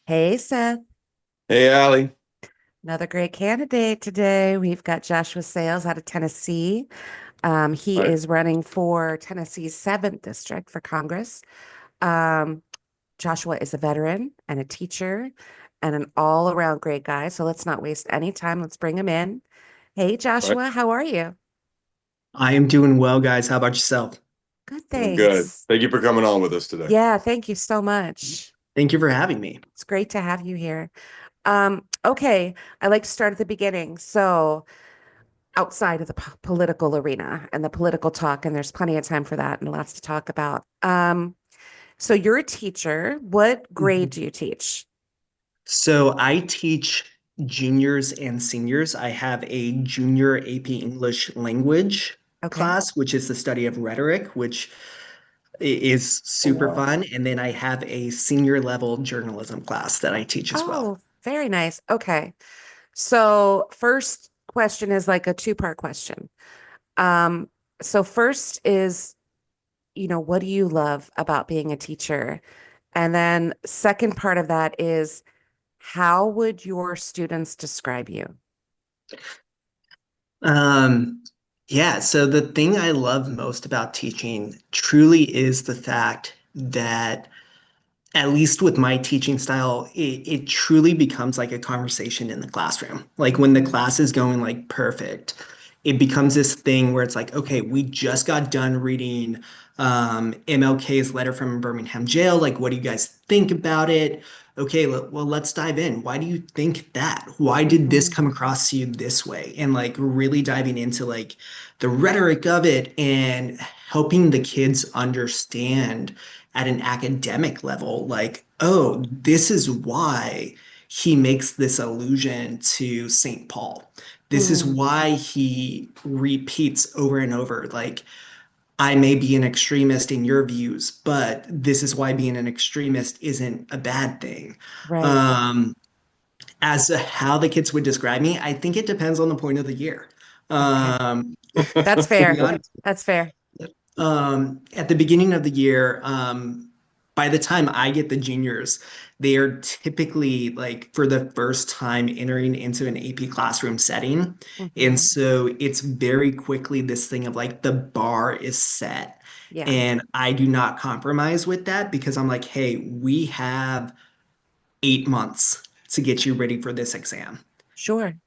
Hey, Seth. Hey, Allie. Another great candidate today. We've got Joshua Sales out of Tennessee. He Right. is running for Tennessee's 7th district for Congress. Um, Joshua is a veteran and a teacher and an all-around great guy. So let's not waste any time. Let's bring him in. Hey, Right. Joshua, how are you? I am doing well, guys. How about yourself? Good, Doing good. thanks. Thank you for coming on with us today. Yeah, thank you so much. Thank you for having me. It's great to have you here. Okay, I like to start at the beginning. So, outside of the political arena and the political talk, and there's plenty of time for that and lots to talk about. So you're a teacher. What grade Mhm. do you teach? So I teach juniors and seniors. I have a junior AP English language Okay. class, which is the study of rhetoric, which is Oh, super wow. fun. And then I have a senior level journalism class that I teach as well. Oh, very nice. Okay. So first question is like a two-part question. Um, so first is, what do you love about being a teacher? And then second part of that is, how would your students describe you? Um, yeah, so the thing I love most about teaching truly is the fact that at least with my teaching style, it truly becomes like a conversation in the classroom. Like when the class is going like perfect, it becomes this thing where it's like, okay, we just got done reading MLK's letter from Birmingham jail. Like, what do you guys think about it? Okay, well, let's dive in. Why do you think that? Why did this Mhm. come across to you this way? And like really diving into like the rhetoric of it and helping the kids understand at an academic level, like, oh, this is why he makes this allusion to St. Paul. This is Mm, why he repeats over and over, like, I may be an extremist in your views, but this is why being an extremist isn't a bad thing. right. Um, as to how the kids would describe me, I think it depends on the point of the year. Okay. That's To be fair. honest, That's fair. at the beginning of the year, by the time I get the juniors, they are typically like for the first time entering into an AP classroom setting. And Hmm. so it's very quickly this thing of like the bar is set. Yeah, And I do not compromise with that because I'm like, hey, we have 8 months to get you ready for this exam. sure.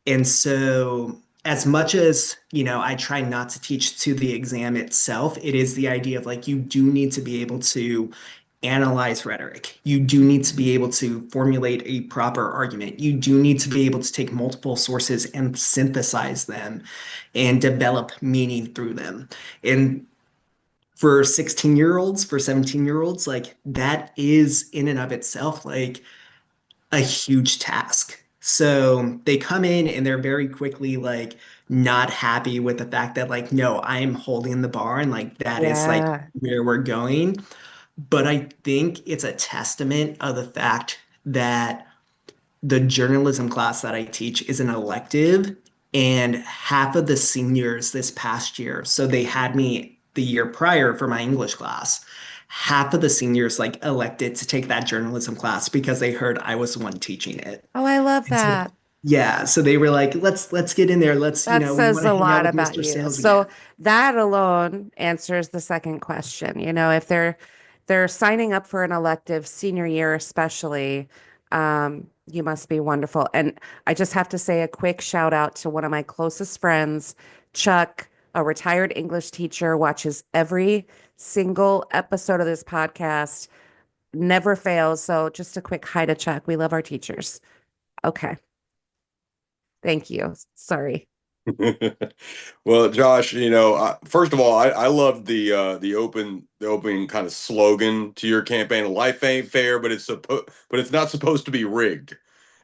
And so, as much as, I try not to teach to the exam itself, it is the idea of like, you do need to be able to analyze rhetoric. You do need to be able to formulate a proper argument. You do need to be able to take multiple sources and synthesize them and develop meaning through them. And for 16-year-olds, for 17-year-olds, like that is in and of itself like a huge task. So they come in and they're very quickly like not happy with the fact that like, no, I'm holding the bar and like that is like Yeah. where we're going. But I think it's a testament of the fact that the journalism class that I teach is an elective and half of the seniors this past year, so they had me the year prior for my English class. Half of the seniors like elected to take that journalism class because they heard I was the one teaching it. Oh, I love And so that. yeah, so they were like, let's get in there. Let's, That we says want to a hang out lot with about Mr. you. Sales So again. that alone answers the second question. If they're signing up for an elective senior year, especially, you must be wonderful. And I just have to say a quick shout out to one of my closest friends, Chuck, a retired English teacher, watches every single episode of this podcast, never fails. So just a quick hi to Chuck. We love our teachers. Okay. Thank you. Sorry. Well, Josh, first of all, I love the open kind of slogan to your campaign. Life ain't fair, but it's not supposed to be rigged.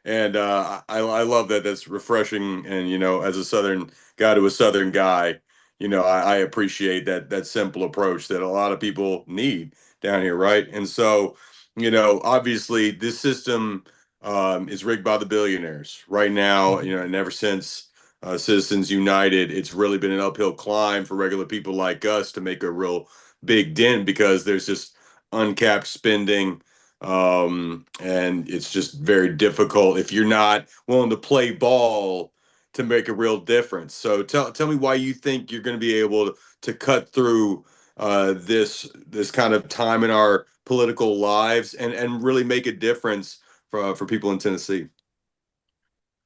And I love that. That's refreshing. And as a Southern guy to a Southern guy, I appreciate that simple approach that a lot of people need down here, right? And so, obviously, this system is rigged by the billionaires right now. And ever since Citizens United, it's really been an uphill climb for regular people like us to make a real big dent because there's just uncapped spending. And it's just very difficult if you're not willing to play ball to make a real difference. So tell me why you think you're going to be able to cut through this kind of time in our political lives and really make a difference for people in Tennessee.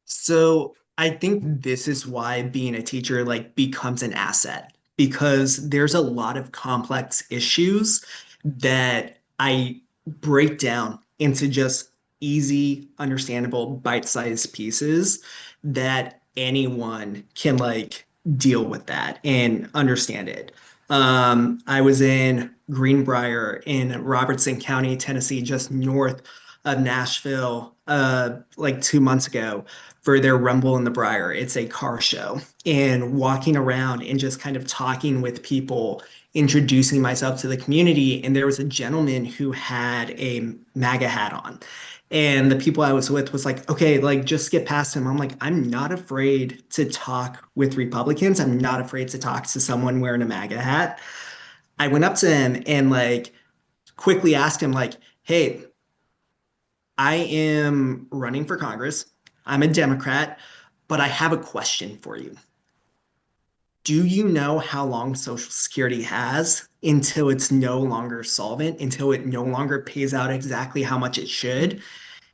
So I think this is why being a teacher like becomes an asset because there's a lot of complex issues that I break down into just easy, understandable, bite-sized pieces that anyone can like deal with that and understand it. I was in Greenbrier in Robertson County, Tennessee, just north of Nashville, like 2 months ago for their Rumble in the Briar. It's a car show. And walking around and just kind of talking with people, introducing myself to the community. And there was a gentleman who had a MAGA hat on. And the people I was with was like, okay, like just get past him. I'm like, I'm not afraid to talk with Republicans. I'm not afraid to talk to someone wearing a MAGA hat. I went up to him and like quickly asked him, like, hey, I am running for Congress. I'm a Democrat, but I have a question for you. Do you know how long Social Security has until it's no longer solvent, until it no longer pays out exactly how much it should?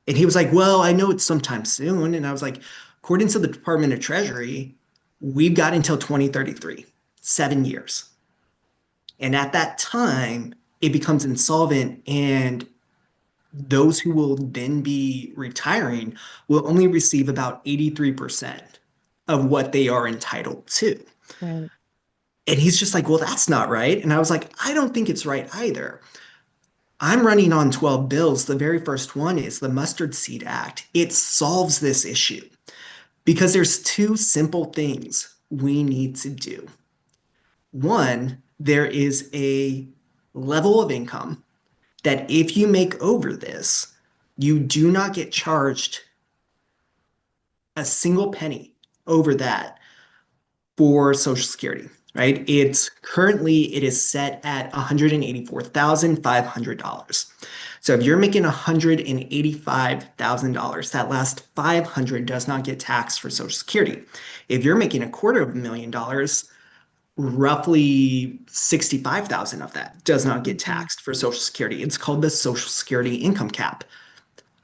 And he was like, well, I know it's sometime soon. And I was like, according to the Department of Treasury, we've got until 2033, 7 years. And at that time, it becomes insolvent and those who will then be retiring will only receive about 83% of what they are entitled to. Right. And he's just like, well, that's not right. And I was like, I don't think it's right either. I'm running on 12 bills. The very first one is the Mustard Seed Act. It solves this issue because there's two simple things we need to do. One, there is a level of income that if you make over this, you do not get charged a single penny over that for Social Security, right? It is set at $184,500. So if you're making $185,000, that last 500 does not get taxed for Social Security. If you're making $250,000, roughly 65,000 of that does not get Mhm. taxed for Social Security. It's called the Social Security income cap.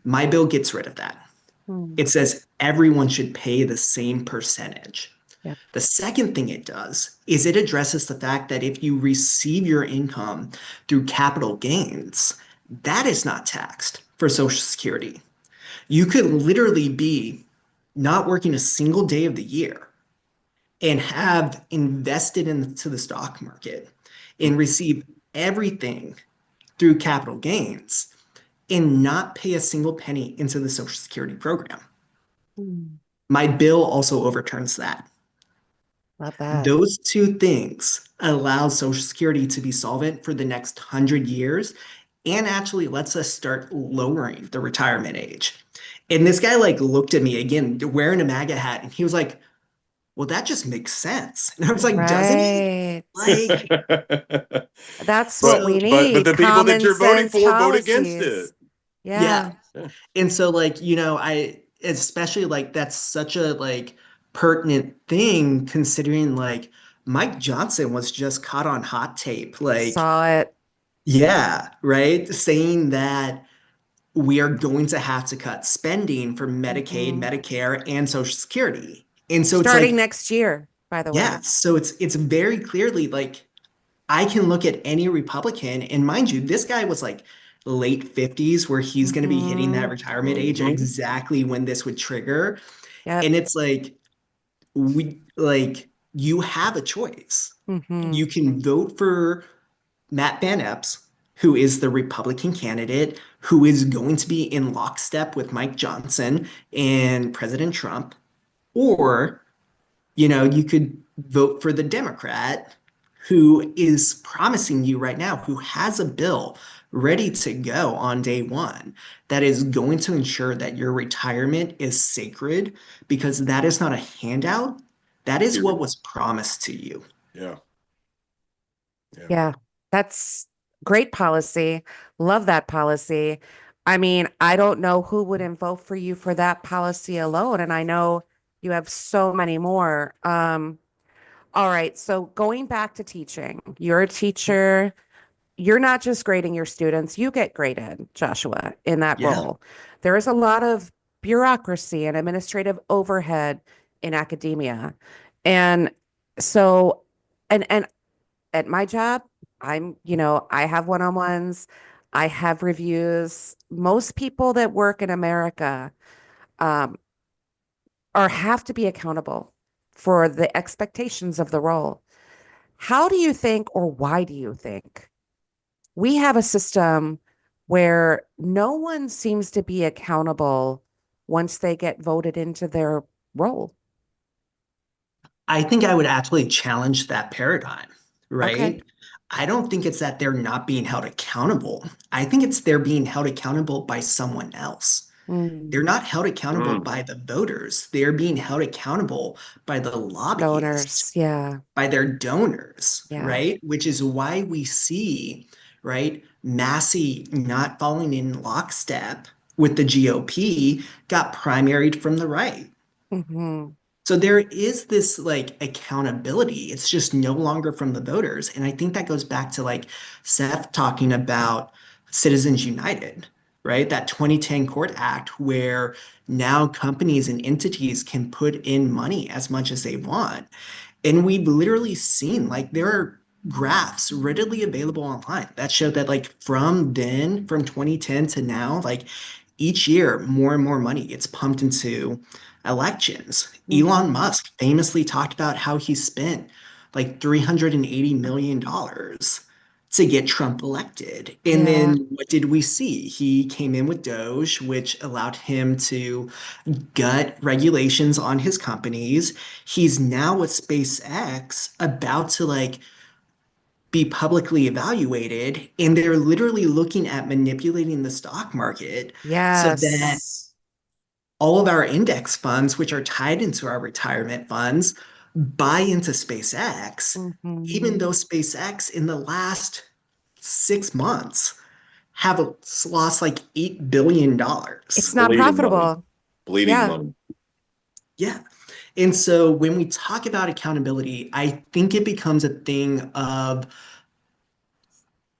My bill gets rid of that. Hmm. It says everyone should pay the same percentage. Yep. The second thing it does is it addresses the fact that if you receive your income through capital gains, that is not taxed for Social Security. You could literally be not working a single day of the year and have invested into the stock market and receive everything through capital gains and not pay a single penny into the Social Security program. Hmm. My bill also overturns that. Love that. Those two things allow Social Security to be solvent for the next 100 years and actually lets us start lowering the retirement age. And this guy like looked at me again wearing a MAGA hat and he was like, well, that just makes sense. And I was like, doesn't it? Right. Like, That's what but we so but need. the people that Common you're voting sense for vote against it. policies. Yeah. yeah. And so like, I especially like that's such a like pertinent thing considering like Mike Johnson was just caught on hot tape. Like, Saw it. yeah, right? Saying that we are going to have to cut spending for Medicaid, Hmm. Medicare, and Social Security. And so it's Starting like, next year, by the yeah, way. so it's very clearly like I can look at any Republican, and mind you, this guy was like late 50s, where he's going to be hitting that Hmm. retirement age Mhm. exactly when this would trigger. Yep. And it's like, you have a choice. Hmm. You can vote for Matt Van Epps, who is the Republican candidate, who is going to be in lockstep with Mike Johnson and President Trump, or you could vote for the Democrat who is promising you right now, who has a bill ready to go on day one that is going to ensure that your retirement is sacred because that is not a handout. That is what Period. was promised to you. Yeah. Yeah. Yeah. That's great policy. Love that policy. I mean, I don't know who wouldn't vote for you for that policy alone. And I know you have so many more. All right. So going back to teaching, you're a teacher. You're not just grading your students, you get graded, Joshua, in that Yeah. role. There is a lot of bureaucracy and administrative overhead in academia. And so, and at my job, I have one-on-ones, I have reviews. Most people that work in America um, are have to be accountable for the expectations of the role. How do you think, or why do you think we have a system where no one seems to be accountable once they get voted into their role? I think I would actually challenge that paradigm, Okay. right? I don't think it's that they're not being held accountable. I think it's they're being held accountable by someone else. Mm, They're not held accountable Mm. by the voters. They're being held accountable by the lobbyists, donors. Yeah. by their donors, Yeah. right? Which is why we see, right, Massey not falling in lockstep with the GOP, got primaried from the right. Hmm. So there is this like accountability. It's just no longer from the voters. And I think that goes back to like Seth talking about Citizens United, right? That 2010 Court Act where now companies and entities can put in money as much as they want. And we've literally seen like there are graphs readily available online that show that like from then, from 2010 to now, like each year, more and more money gets pumped into elections. Elon Hmm. Musk famously talked about how he spent like $380 million to get Trump elected. And Yeah. then what did we see? He came in with Doge, which allowed him to gut regulations on his companies. He's now with SpaceX about to like be publicly evaluated, and they're literally looking at manipulating the stock market so that Yes. all of our index funds, which are tied into our retirement funds, buy into SpaceX, even Hmm. though SpaceX in the last 6 months have lost like $8 billion. It's not Bleeding money. profitable. Bleeding Yeah. money. Yeah. And so when we talk about accountability, I think it becomes a thing of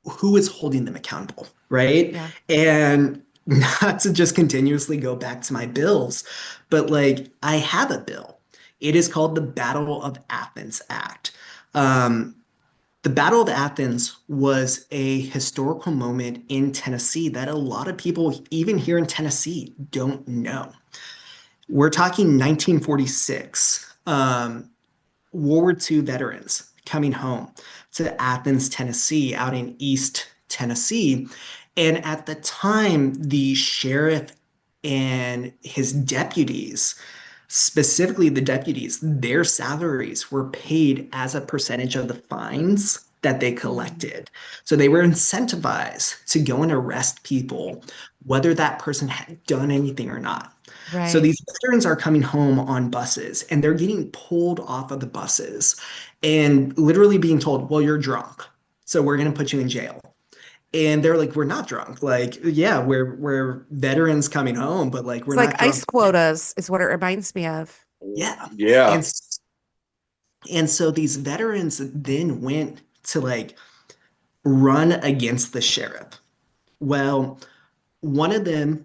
who is holding them accountable, right? Yeah. And not to just continuously go back to my bills, but like I have a bill. It is called the Battle of Athens Act. Um, the Battle of Athens was a historical moment in Tennessee that a lot of people, even here in Tennessee, don't know. We're talking 1946. World War II veterans coming home to Athens, Tennessee, out in East Tennessee. And at the time, the sheriff and his deputies, specifically the deputies, their salaries were paid as a percentage of the fines that they Mm. collected. So they were incentivized to go and arrest people, whether that person had done anything or not. So Right. these veterans are coming home on buses and they're getting pulled off of the buses and literally being told, well, you're drunk. So we're going to put you in jail. And they're like, we're not drunk. Like, yeah, we're veterans coming home, but like we're It's like not drunk. ice quotas is what it reminds me of. Yeah. Yeah. And and so these veterans then went to like run against the sheriff. Well, one of them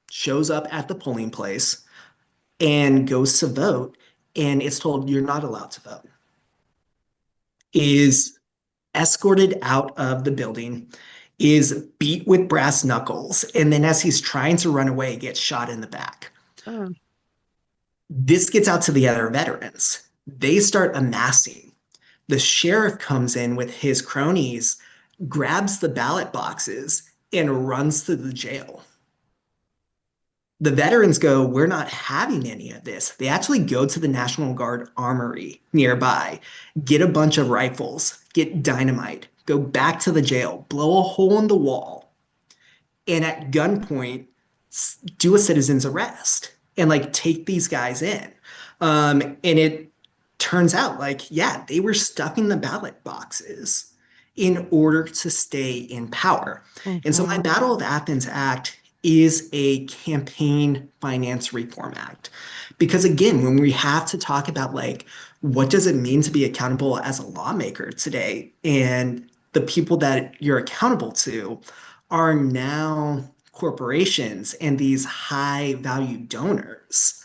shows up at the polling place and goes to vote, and it's told you're not allowed to vote, is escorted out of the building, is beat with brass knuckles, and then as he's trying to run away, gets shot in the back. Oh. This gets out to the other veterans. They start amassing. The sheriff comes in with his cronies, grabs the ballot boxes, and runs to the jail. The veterans go, we're not having any of this. They actually go to the National Guard armory nearby, get a bunch of rifles, get dynamite, go back to the jail, blow a hole in the wall, and at gunpoint do a citizen's arrest and like take these guys in. And it turns out like, yeah, they were stuffing the ballot boxes in order to stay in power. And so my Hmm. Battle of Athens Act is a campaign finance reform act. Because again, when we have to talk about like, what does it mean to be accountable as a lawmaker today? And the people that you're accountable to are now corporations and these high value donors.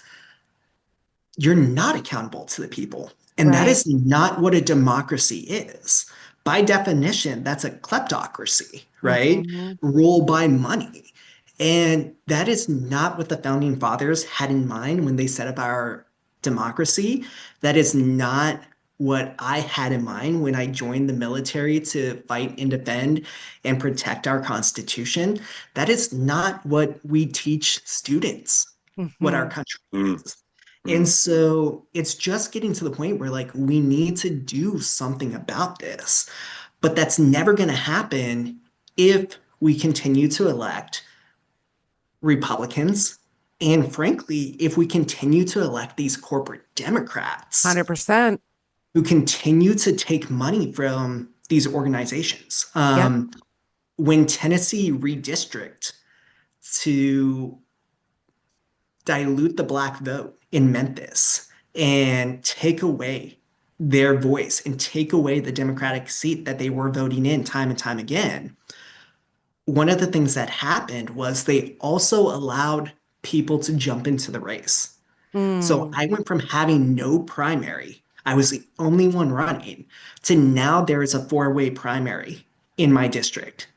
You're not accountable to the people. And that Right. is not what a democracy is. By definition, that's a kleptocracy, right? Hmm. Rule by money. And that is not what the founding fathers had in mind when they set up our democracy. That is not what I had in mind when I joined the military to fight and defend and protect our Constitution. That is not what we teach students, what our Hmm. country Mm, is. And mm, so it's just getting to the point where like we need to do something about this. But that's never going to happen if we continue to elect Republicans. And frankly, if we continue to elect these corporate Democrats 100%. who continue to take money from these organizations. Yep. When Tennessee redistricted to dilute the black vote in Memphis and take away their voice and take away the Democratic seat that they were voting in time and time again, one of the things that happened was they also allowed people to jump into the race. So Mm. I went from having no primary, I was the only one running, to now there is a four-way primary in my district.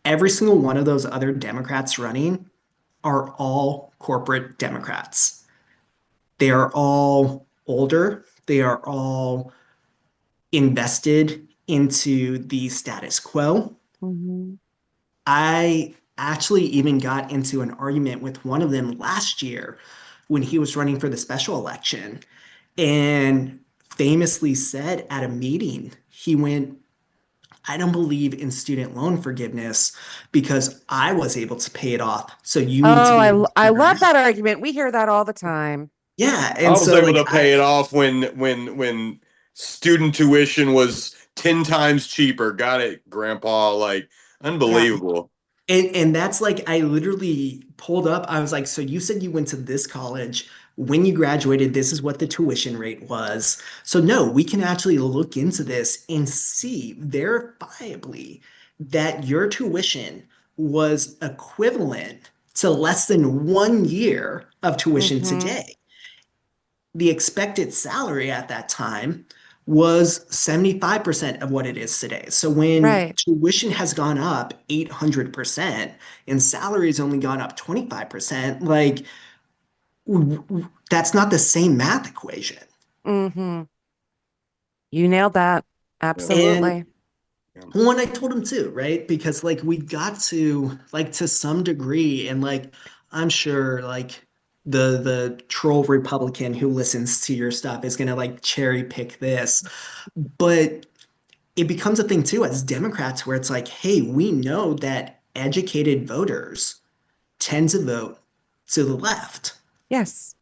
Every single one of those other Democrats running are all corporate Democrats. They are all older. They are all invested into the status quo. Hmm. I actually even got into an argument with one of them last year when he was running for the special election and famously said at a meeting, he went, I don't believe in student loan forgiveness because I was able to pay it off. So you need to Oh, be able to I figure it love out. that argument. We hear that all the time. Yeah. I And was so able like to pay it off when student tuition was 10 times cheaper. Got it, Grandpa. Like, yeah. unbelievable. And that's like I literally pulled up. I was like, so you said you went to this college. When you graduated, this is what the tuition rate was. So no, we can actually look into this and see verifiably that your tuition was equivalent to less than 1 year of tuition Hmm. today. The expected salary at that time was 75% of what it is today. So when Right. tuition has gone up 800% and salary's only gone up 25%, like that's not the same math equation. Hmm. You nailed that. Yeah. And Absolutely. Yeah. when I told him to, right? Because like we got to like to some degree, and like I'm sure like the troll Republican who listens to your stuff is gonna like cherry pick this. But it becomes a thing too as Democrats where it's like, hey, we know that educated voters tend to vote to the left. Yes.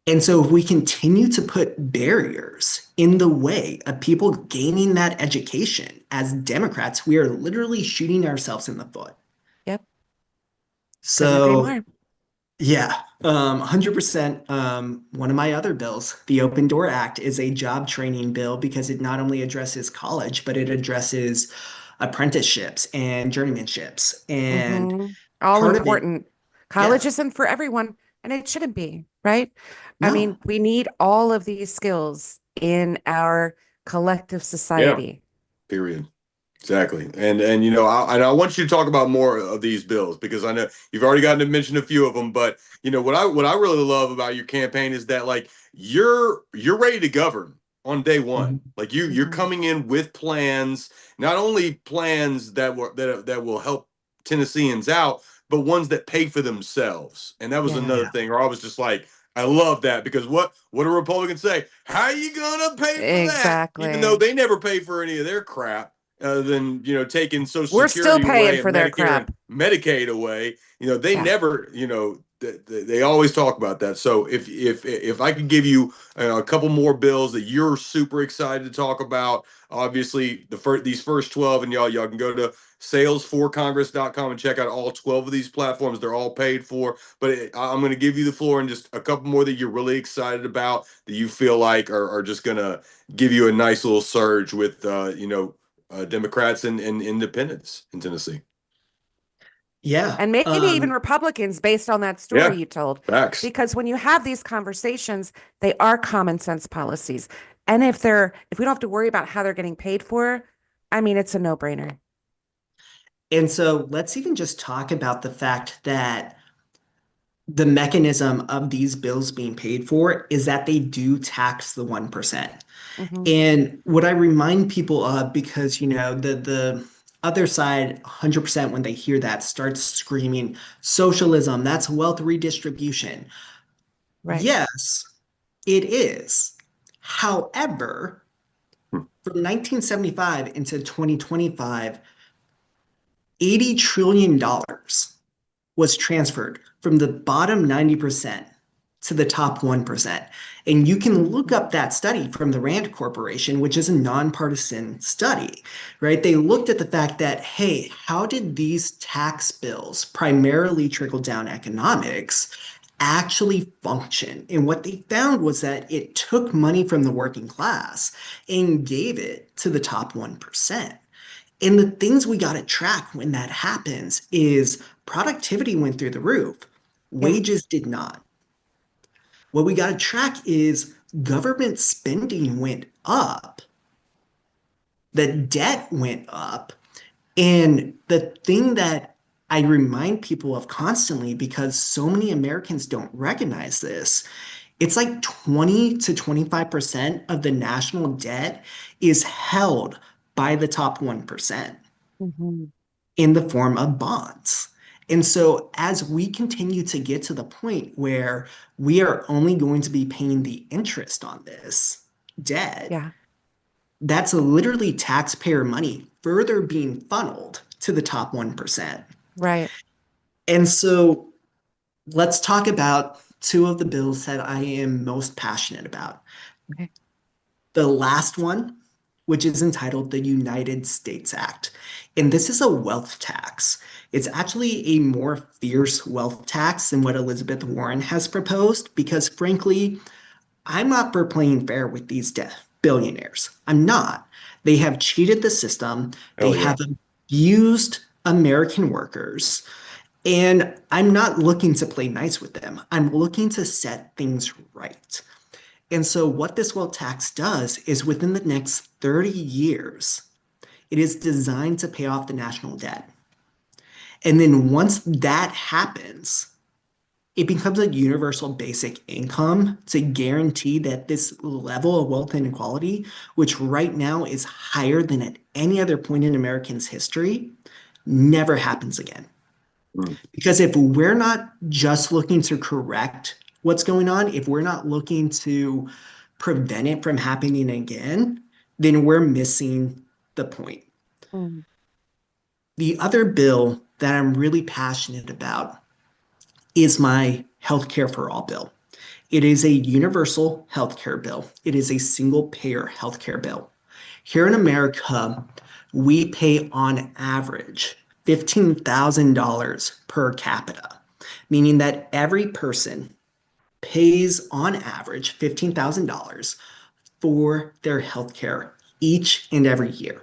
And so if we continue to put barriers in the way of people gaining that education as Democrats, we are literally shooting ourselves in the foot. Yep. Couldn't agree So more. yeah, 100%. One of my other bills, the Open Door Act, is a job training bill because it not only addresses college, but it addresses apprenticeships and journeymanships. And Hmm. All part of it, important. yeah, College isn't for everyone, and it shouldn't be, right? I no, mean, we need all of these skills in our collective Yeah. society. Period. Exactly. And I want you to talk about more of these bills because I know you've already gotten to mention a few of them, but what I really love about your campaign is that like you're ready to govern on day one. mhm, Like you're Hmm. coming in with plans, not only plans that will help Tennesseans out, but ones that pay for themselves. And that was Yeah, another yeah, thing where I was just like, I love that because what do Republicans say? How are you gonna pay for that? Even though exactly. they never pay for any of their crap other than taking Social We're still Security paying away and for their Medicare and crap. Medicaid away. They Yeah. never they always talk about that. So if I could give you a couple more bills that you're super excited to talk about, obviously these first 12, and y'all can go to salesforcongress.com and check out all 12 of these platforms. They're all paid for. But I'm going to give you the floor and just a couple more that you're really excited about that you feel like are just going to give you a nice little surge with Democrats and independents in Tennessee. Yeah. And maybe even Republicans based on that story Yeah, you told. facts. Because when you have these conversations, they are common sense policies. And if we don't have to worry about how they're getting paid for, I mean, it's a no-brainer. And so let's even just talk about the fact that the mechanism of these bills being paid for is that they do tax the 1%. Hmm. And what I remind people of, because the other side 100% when they hear that starts screaming socialism, that's wealth redistribution. Right. Yes, it is. However, Hmm. from 1975 into 2025, $80 trillion was transferred from the bottom 90% to the top 1%. And you can look up that study from the Rand Corporation, which is a nonpartisan study, right? They looked at the fact that, hey, how did these tax bills, primarily trickle down economics, actually function? And what they found was that it took money from the working class and gave it to the top 1%. And the things we got to track when that happens is productivity went through the roof, Yeah. wages did not. What we got to track is government spending went up, the debt went up. And the thing that I remind people of constantly, because so many Americans don't recognize this, it's like 20 to 25% of the national debt is held by the top 1% Hmm. in the form of bonds. And so, as we continue to get to the point where we are only going to be paying the interest on this debt, Yeah. that's literally taxpayer money further being funneled to the top 1%. Right. And so, let's talk about two of the bills that I am most passionate about. Okay. The last one, which is entitled the United States Act. And this is a wealth tax. It's actually a more fierce wealth tax than what Elizabeth Warren has proposed, because frankly, I'm not for playing fair with these billionaires. I'm not. They have cheated the system, they Hell yeah. have abused American workers. And I'm not looking to play nice with them. I'm looking to set things right. And so, what this wealth tax does is within the next 30 years, it is designed to pay off the national debt. And then, once that happens, it becomes a universal basic income to guarantee that this level of wealth inequality, which right now is higher than at any other point in Americans' history, never happens again. Mm. Because if we're not just looking to correct what's going on, if we're not looking to prevent it from happening again, then we're missing the point. Mm. The other bill that I'm really passionate about is my healthcare for all bill. It is a universal healthcare bill. It is a single payer healthcare bill. Here in America, we pay on average $15,000 per capita, meaning that every person pays on average $15,000 for their healthcare each and every year.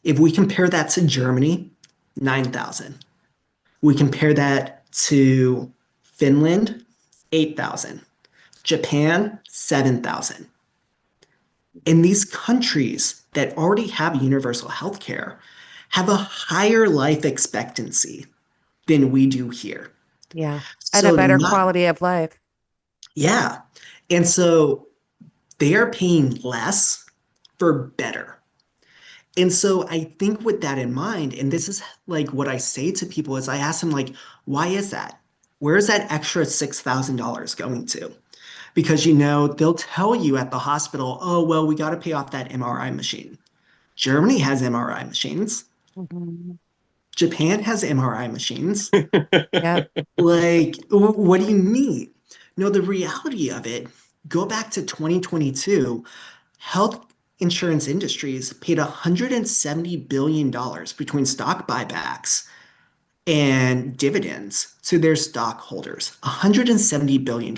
If we compare that to Germany, 9,000. We compare that to Finland, 8,000. Japan, 7,000. And these countries that already have universal health care have a higher life expectancy than we do here. Yeah. And a So, better not, quality of life. yeah. And so they are paying less for better. And so I think with that in mind, and this is like what I say to people is I ask them like, why is that? Where is that extra $6,000 going to? Because they'll tell you at the hospital, oh, well, we got to pay off that MRI machine. Germany has MRI machines. Mhm. Japan has MRI machines. Yeah. Like, what do you need? No, the reality of it, go back to 2022, health insurance industries paid $170 billion between stock buybacks and dividends to their stockholders. $170 billion.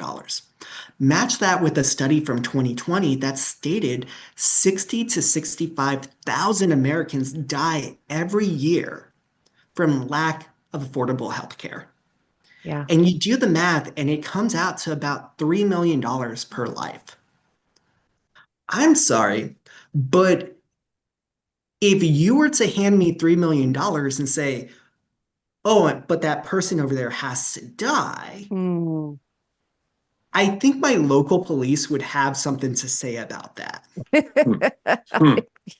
Match that with a study from 2020 that stated 60 to 65,000 Americans die every year from lack of affordable health care. Yeah. And you do the math, and it comes out to about $3 million per life. I'm sorry, but if you were to hand me $3 million and say, oh, but that person over there has to die, Mm. I think my local police would have something to say about that. Hmm. Hmm.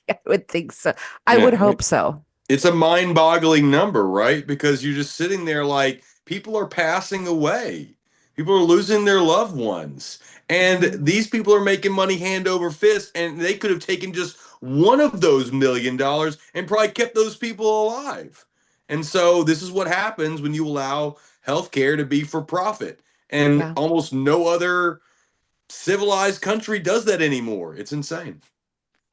I would think so. I would Yeah. hope so. It's a mind-boggling number, right? Because you're just sitting there like people are passing away. People are losing their loved ones. And Mhm. these people are making money hand over fist, and they could have taken just one of those $1 million and probably kept those people alive. And so this is what happens when you allow healthcare to be for profit. And Yeah, almost no other civilized country does that anymore. It's insane.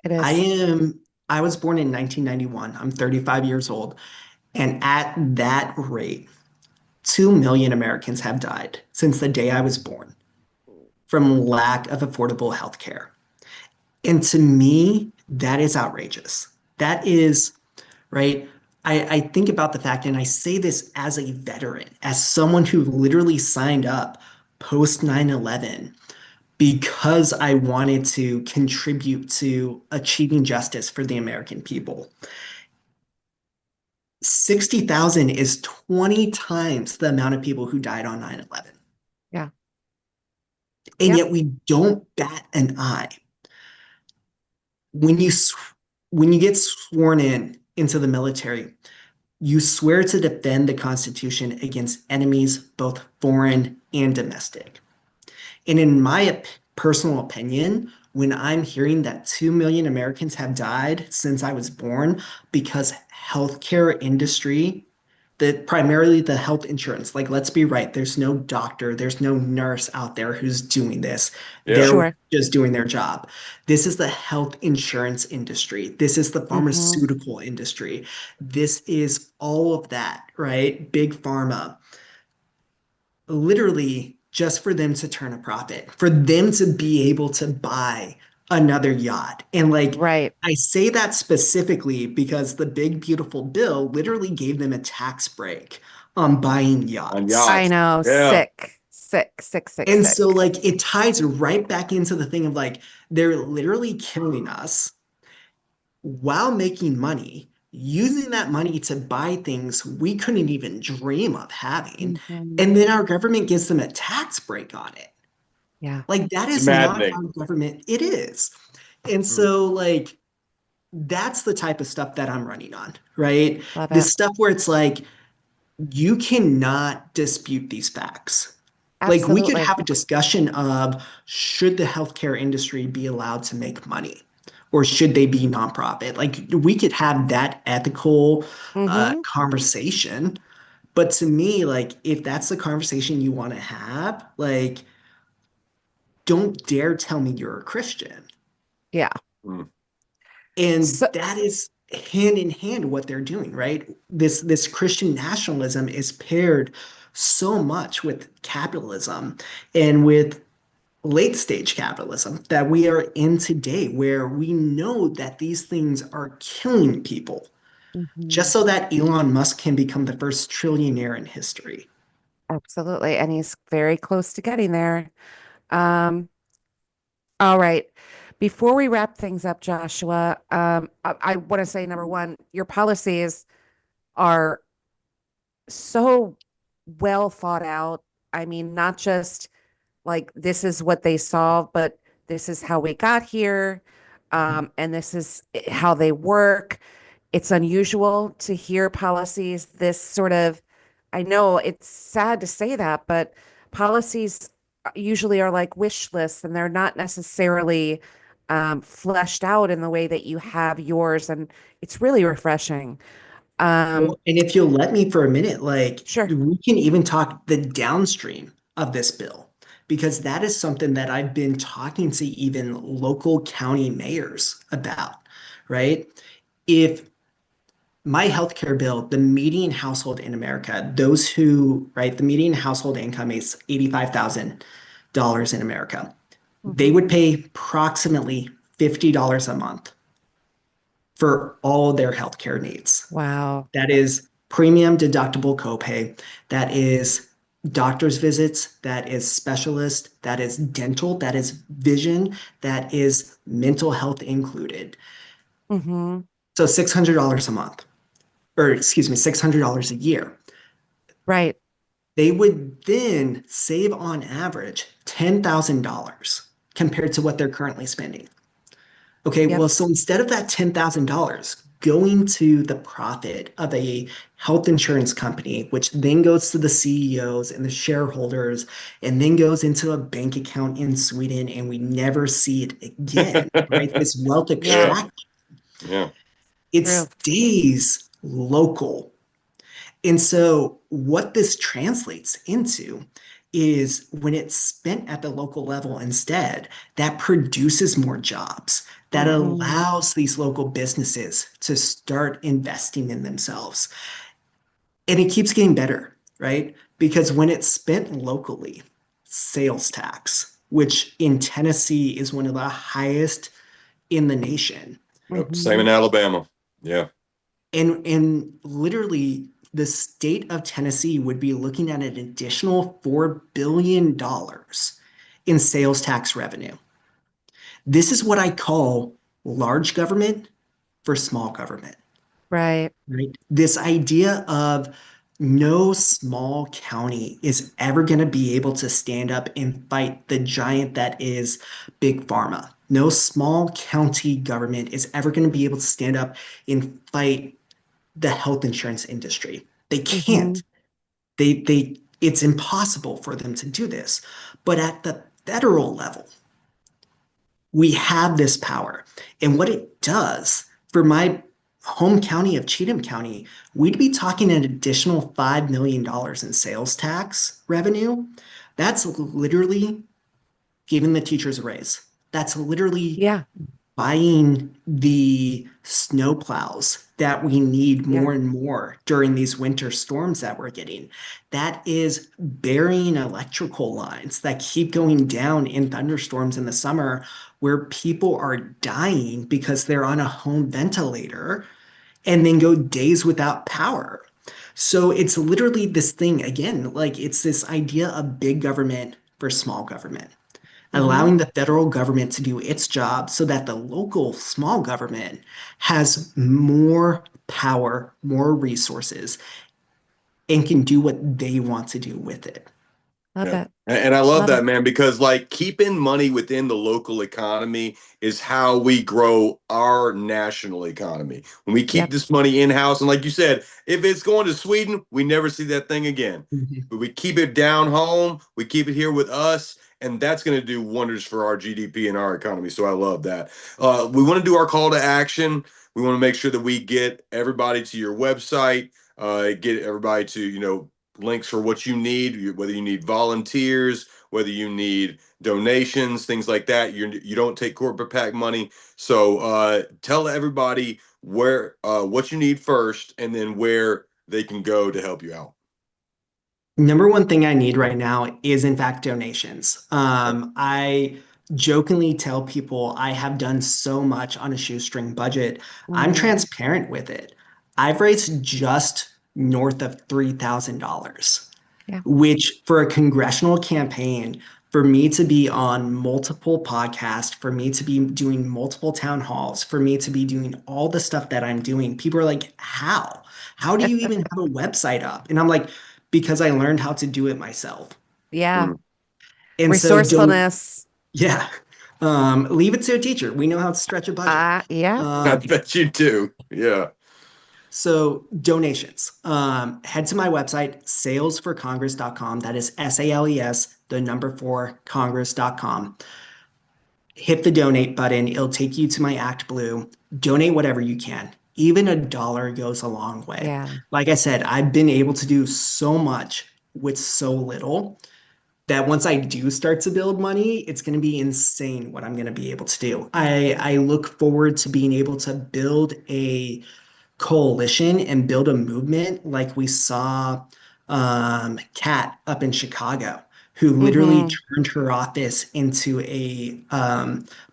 it I is. am, I was born in 1991. I'm 35 years old. And at that rate, 2 million Americans have died since the day I was born from lack of affordable health care. And to me, that is outrageous. That is, right? I think about the fact, and I say this as a veteran, as someone who literally signed up post 9/11 because I wanted to contribute to achieving justice for the American people. 60,000 is 20 times the amount of people who died on 9/11. Yeah. And Yep. yet we don't bat an eye. When you when you get sworn in into the military, you swear to defend the Constitution against enemies, both foreign and domestic. And in my personal opinion, when I'm hearing that 2 million Americans have died since I was born because healthcare industry, that primarily the health insurance, like let's be right, there's no doctor, there's no nurse out there who's doing this. Yeah. They're Sure. just doing their job. This is the health insurance industry. This is the Hmm. pharmaceutical industry. This is all of that, right? Big pharma literally just for them to turn a profit, for them to be able to buy another yacht. And like, Right. I say that specifically because the big, beautiful bill literally gave them a tax break on buying On yachts. I yachts. know. Yeah. Sick. Sick. Sick. Sick. And so, Sick. like, it ties right back into the thing of like, they're literally killing us while making money, using that money to buy things we couldn't even dream of having. Hmm. And then our government gives them a tax break on it. Yeah. Like that It's is not maddening. how government it is. And Hmm. so like that's the type of stuff that I'm running on, right? Love it. This stuff where it's like you cannot dispute these facts. Like we could Absolutely. have a discussion of should the healthcare industry be allowed to make money or should they be nonprofit? Like we could have that ethical Hmm. conversation. But to me, like if that's the conversation you want to have, like don't dare tell me you're a Christian. Yeah. Hmm. And So, that is hand in hand what they're doing, right? This Christian nationalism is paired so much with capitalism and with late stage capitalism that we are in today, where we know that these things are killing people mhm. just so that Elon Musk can become the first trillionaire in history. Absolutely. And he's very close to getting there. Um, all right. Before we wrap things up, Joshua, I want to say number one, your policies are so well thought out. I mean, not just like this is what they solve, but this is how we got here. And this is how they work. It's unusual to hear policies this sort of, I know it's sad to say that, but policies usually are like wish lists and they're not necessarily fleshed out in the way that you have yours. And it's really refreshing. Um, Well, and if you'll let me for a minute, like sure. we can even talk the downstream of this bill, because that is something that I've been talking to even local county mayors about, right? If my healthcare bill, the median household in America, those who, right, the median household income is $85,000 in America. They Hmm. would pay approximately $50 a month for all their healthcare needs. Wow. That is premium deductible copay. That is doctor's visits. That is specialist. That is dental. That is vision. That is mental health included. Hmm. So $600 a month, or excuse me, $600 a year. Right. They would then save on average $10,000 compared to what they're currently spending. Okay, Yep. well, so instead of that $10,000 going to the profit of a health insurance company, which then goes to the CEOs and the shareholders, and then goes into a bank account in Sweden, and we never see it again, right? This wealth Yeah. Yeah, extract, yeah, it True. stays local. And so, what this translates into is when it's spent at the local level instead, that produces more jobs, that Hmm. allows these local businesses to start investing in themselves. And it keeps getting better, right? Because when it's spent locally, sales tax, which in Tennessee is one of the highest in the nation, yep. Same in Hmm. Alabama. Yeah, and literally the state of Tennessee would be looking at an additional $4 billion in sales tax revenue. This is what I call large government for small government, Right. right? This idea of no small county is ever going to be able to stand up and fight the giant that is big pharma. No small county government is ever going to be able to stand up and fight the health insurance industry. They Hmm. can't. They it's impossible for them to do this. But at the federal level, we have this power. And what it does for my home county of Cheatham County, we'd be talking an additional $5 million in sales tax revenue. That's literally giving the teachers a raise. That's literally Yeah. buying the snow plows that we need Yeah. more and more during these winter storms that we're getting. That is burying electrical lines that keep going down in thunderstorms in the summer where people are dying because they're on a home ventilator and then go days without power. So it's literally this thing again, like it's this idea of big government for small government, Hmm. allowing the federal government to do its job so that the local small government has more power, more resources, and can do what they want to do with it. Love yeah. it. And I love Love that, it. man, because like keeping money within the local economy is how we grow our national economy. When we keep Yep. this money in house, and like you said, if it's going to Sweden, we never see that thing again. Mhm. But we keep it down home, we keep it here with us, and that's going to do wonders for our GDP and our economy. So I love that. We want to do our call to action. We want to make sure that we get everybody to your website, get everybody to, links for what you need, whether you need volunteers, whether you need donations, things like that. You don't take corporate PAC money. So tell everybody where what you need first, and then where they can go to help you out. Number one thing I need right now is, in fact, donations. I jokingly tell people I have done so much on a shoestring budget. I'm Hmm. transparent with it. I've raised just north of $3,000, Yeah. which for a congressional campaign, for me to be on multiple podcasts, for me to be doing multiple town halls, for me to be doing all the stuff that I'm doing, people are like, how? How do you even have a website up? And I'm like, because I learned how to do it myself. Yeah. Mm. And so don't, Resourcefulness. yeah, leave it to a teacher. We know how to stretch a budget. Yeah. I Um, bet you do. Yeah. So donations. Head to my website, salesforcongress.com. That is SALES, the number four, congress.com. Hit the donate button. It'll take you to my Act Blue. Donate whatever you can. even a dollar goes a long way. Yeah. Like I said, I've been able to do so much with so little that once I do start to build money, it's going to be insane what I'm going to be able to do. I look forward to being able to build a coalition and build a movement like we saw Kat up in Chicago, who literally Mm-hmm. turned her office into a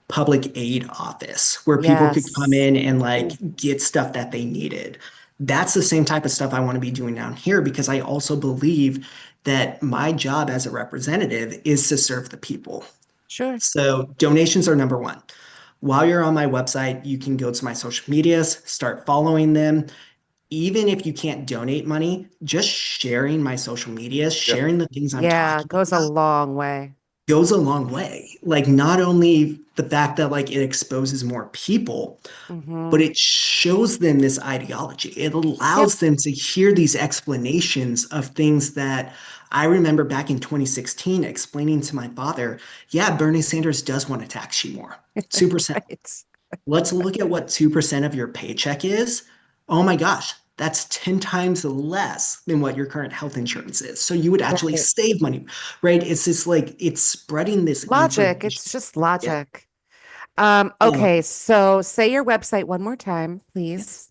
public aid office where people could come Yes. in and Cool. like get stuff that they needed. That's the same type of stuff I want to be doing down here because I also believe that my job as a representative is to serve the people. Sure. So donations are number one. While you're on my website, you can go to my social medias, start following them. Even if you can't donate money, just sharing my social media, Yeah. sharing the things I'm Yeah, it talking goes a about long way. goes a long way. Like not only the fact that like it exposes more people, but Mm-hmm. it shows them this ideology. It Yep. allows them to hear these explanations of things that I remember back in 2016 explaining to my father, yeah, Bernie Sanders does want to tax you more. Super simple. Right. Let's look at what 2% of your paycheck is. Oh my gosh, that's 10 times less than what your current health insurance is. So you would actually Right. save money, right? It's just like it's spreading this Logic. information. It's just Yeah. logic. Okay, Um, so say your website one more time, please.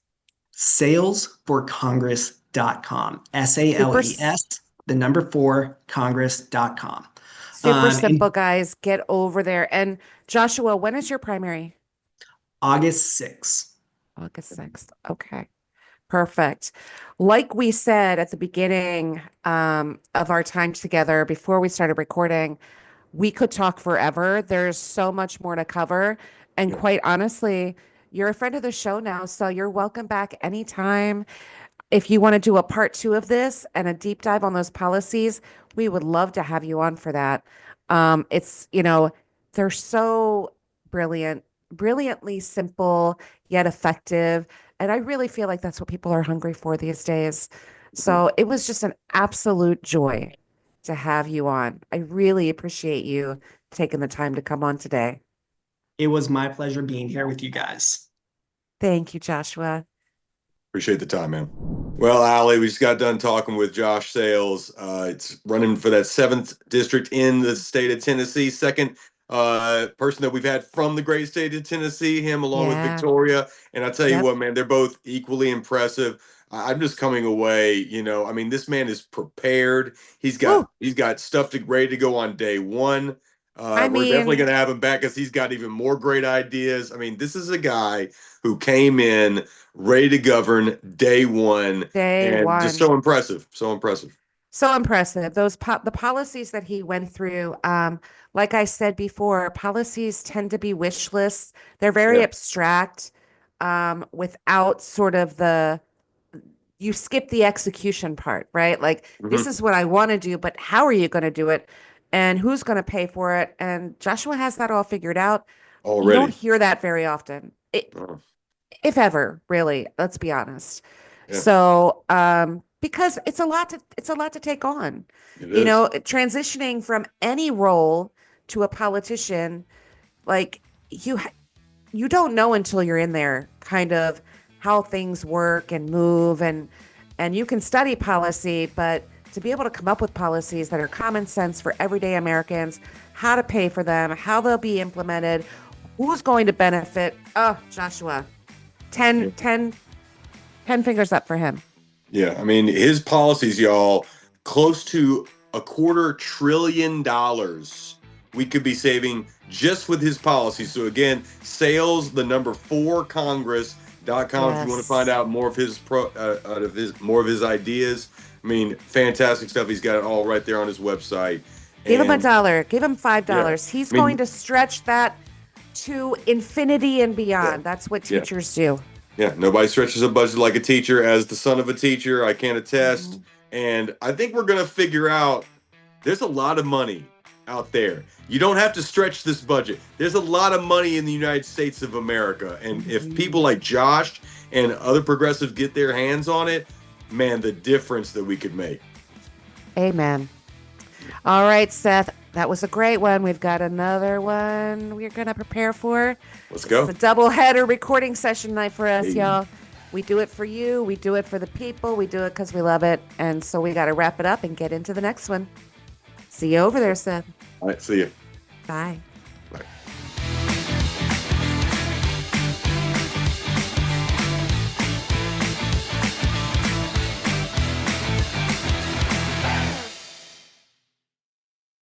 salesforcongress.com. Super, SALES, the number four, congress.com. super And simple, guys. Get over there. And Joshua, when is your primary? August 6th. August 6th. Okay. Perfect. Like we said at the beginning of our time together before we started recording, we could talk forever. There's so much more to cover. And Yeah. quite honestly, you're a friend of the show now, so you're welcome back anytime. If you want to do a part two of this and a deep dive on those policies, we would love to have you on for that. They're so brilliant, brilliantly simple, yet effective. And I really feel like that's what people are hungry for these days. Mhm. So it was just an absolute joy to have you on. I really appreciate you taking the time to come on today. It was my pleasure being here with you guys. Thank you, Joshua. Appreciate the time, man. Well, Allie, we just got done talking with Josh Sales. It's running for that seventh district in the state of Tennessee. Second person that we've had from the great state of Tennessee, him along with Yeah. Victoria. And I tell you Yep. what, man, they're both equally impressive. I'm just coming away, I mean, this man is prepared. Woo. He's got stuff ready to go on day one. I We're definitely mean, going to have him back because he's got even more great ideas. I mean, this is a guy who came in ready to govern day one, day and just one. so impressive, so impressive. So impressive. The policies that he went through, like I said before, policies tend to be wish lists. They're very Yeah. abstract, without sort of you skip the execution part, right? Like, this Hmm. is what I want to do, but how are you going to do it? And who's going to pay for it? And Joshua has that all figured out. You don't Already. hear that very often. Uh, If ever, really, let's be honest. yeah, So, because it's a lot to take on. it is. Transitioning from any role to a politician, like you don't know until you're in there kind of how things work and move, and you can study policy, but to be able to come up with policies that are common sense for everyday Americans, how to pay for them, how they'll be implemented, who's going to benefit. Oh, Joshua, Yeah. 10 fingers up for him. Yeah, I mean, his policies, y'all, close to $250 billion we could be saving just with his policies. So again, sales, the number four Congress.com if you want to find Yes. out more of his more of his ideas. I mean, fantastic stuff. He's got it all right there on his website. Give him a And dollar, give him yeah, $5. He's I going mean, to stretch that to infinity and yeah, beyond. That's what yeah. teachers do. Yeah, nobody stretches a budget like a teacher. As the son of a teacher, I can attest. Mhm. And I think we're going to figure out there's a lot of money out there. You don't have to stretch this budget. There's a lot of money in the United States of America. And if Mhm. people like Josh and other progressives get their hands on it, man, the difference that we could make. Amen. All right, Seth, that was a great one. We've got another one we're going to prepare for. Let's This is go. a double header recording session night for us, Hey. y'all. We do it for you. We do it for the people. We do it because we love it. And so we got to wrap it up and get into the next one. See you over there, Seth. All right, see you. Bye.